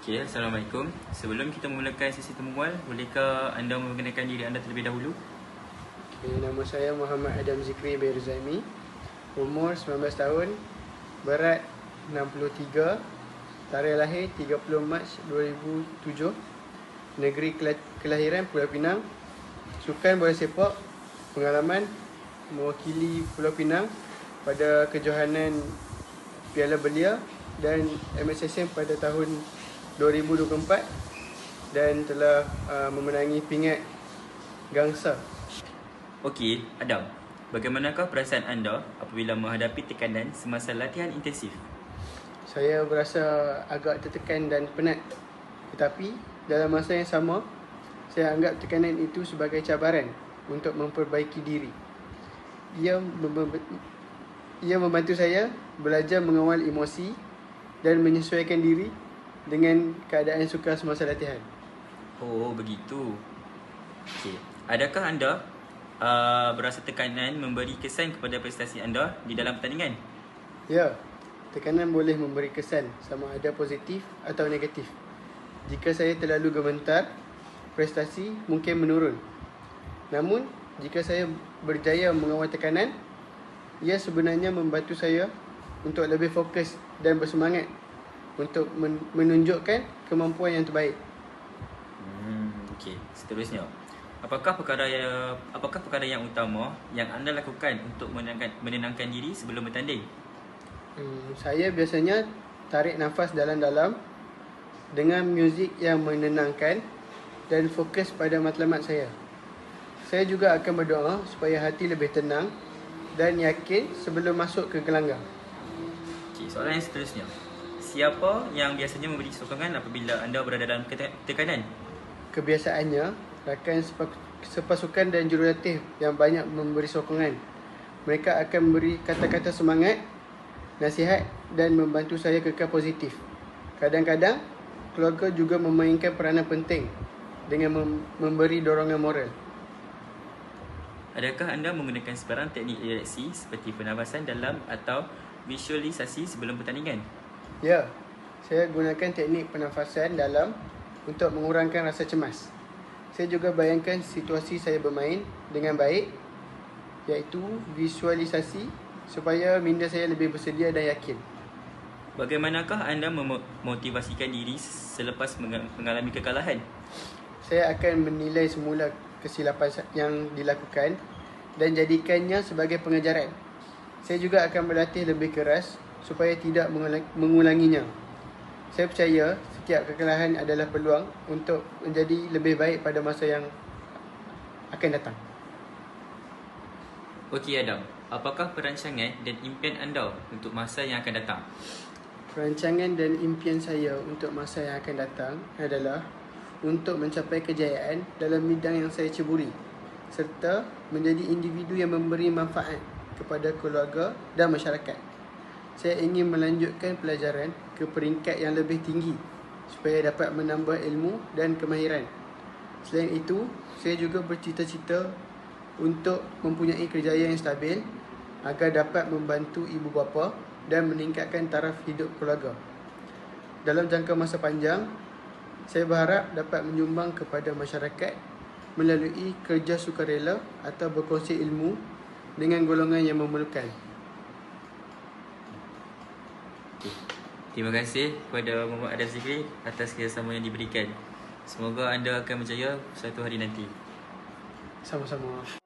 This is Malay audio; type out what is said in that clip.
Okay, Assalamualaikum. Sebelum kita memulakan sesi temubual, bolehkah anda memperkenalkan diri anda terlebih dahulu? Nama saya Muhammad Adam Zikri Berzami. Umur 19 tahun, berat 63, tarikh lahir 30 Mac 2007, negeri kelahiran Pulau Pinang. Sukan bola sepak, pengalaman mewakili Pulau Pinang pada kejohanan Piala Belia dan MSSM pada tahun 2024 dan telah memenangi pingat gangsa. Okey, Adam. Bagaimanakah perasaan anda apabila menghadapi tekanan semasa latihan intensif? Saya berasa agak tertekan dan penat. Tetapi dalam masa yang sama, saya anggap tekanan itu sebagai cabaran untuk memperbaiki diri. Ia membantu saya belajar mengawal emosi dan menyesuaikan diri dengan keadaan sukar semasa latihan. Oh, begitu. Okey. Adakah anda berasa tekanan memberi kesan kepada prestasi anda di dalam pertandingan? Ya, tekanan boleh memberi kesan sama ada positif atau negatif. Jika saya terlalu gemetar, prestasi mungkin menurun. Namun, jika saya berjaya mengawal tekanan, ia sebenarnya membantu saya untuk lebih fokus dan bersemangat untuk menunjukkan kemampuan yang terbaik. Okey, seterusnya. Apakah perkara yang utama yang anda lakukan untuk menenangkan diri sebelum bertanding? Saya biasanya tarik nafas dalam-dalam dengan muzik yang menenangkan dan fokus pada matlamat saya. Saya juga akan berdoa supaya hati lebih tenang dan yakin sebelum masuk ke gelanggang. Okey, soalan yang seterusnya. Siapa yang biasanya memberi sokongan apabila anda berada dalam tekanan? Kebiasaannya, rakan sepasukan dan jurulatih yang banyak memberi sokongan. Mereka akan memberi kata-kata semangat, nasihat dan membantu saya kekal positif. Kadang-kadang, keluarga juga memainkan peranan penting dengan memberi dorongan moral. Adakah anda menggunakan sebarang teknik relaksasi seperti pernafasan dalam atau visualisasi sebelum pertandingan? Ya, saya gunakan teknik pernafasan dalam untuk mengurangkan rasa cemas. Saya juga bayangkan situasi saya bermain dengan baik, iaitu visualisasi supaya minda saya lebih bersedia dan yakin. Bagaimanakah anda memotivasikan diri selepas mengalami kekalahan? Saya akan menilai semula kesilapan yang dilakukan dan jadikannya sebagai pengajaran. Saya juga akan berlatih lebih keras supaya tidak mengulanginya. Saya percaya setiap kekalahan adalah peluang untuk menjadi lebih baik pada masa yang akan datang. Okey Adam, apakah perancangan dan impian anda untuk masa yang akan datang? Perancangan dan impian saya untuk masa yang akan datang adalah untuk mencapai kejayaan dalam bidang yang saya ceburi serta menjadi individu yang memberi manfaat kepada keluarga dan masyarakat. Saya ingin melanjutkan pelajaran ke peringkat yang lebih tinggi supaya dapat menambah ilmu dan kemahiran. Selain itu, saya juga bercita-cita untuk mempunyai kerjaya yang stabil agar dapat membantu ibu bapa dan meningkatkan taraf hidup keluarga. Dalam jangka masa panjang, saya berharap dapat menyumbang kepada masyarakat melalui kerja sukarela atau berkongsi ilmu dengan golongan yang memerlukan. Terima kasih kepada Muhammad Adam Zikri atas kerjasama yang diberikan. Semoga anda akan berjaya suatu hari nanti. Sama-sama.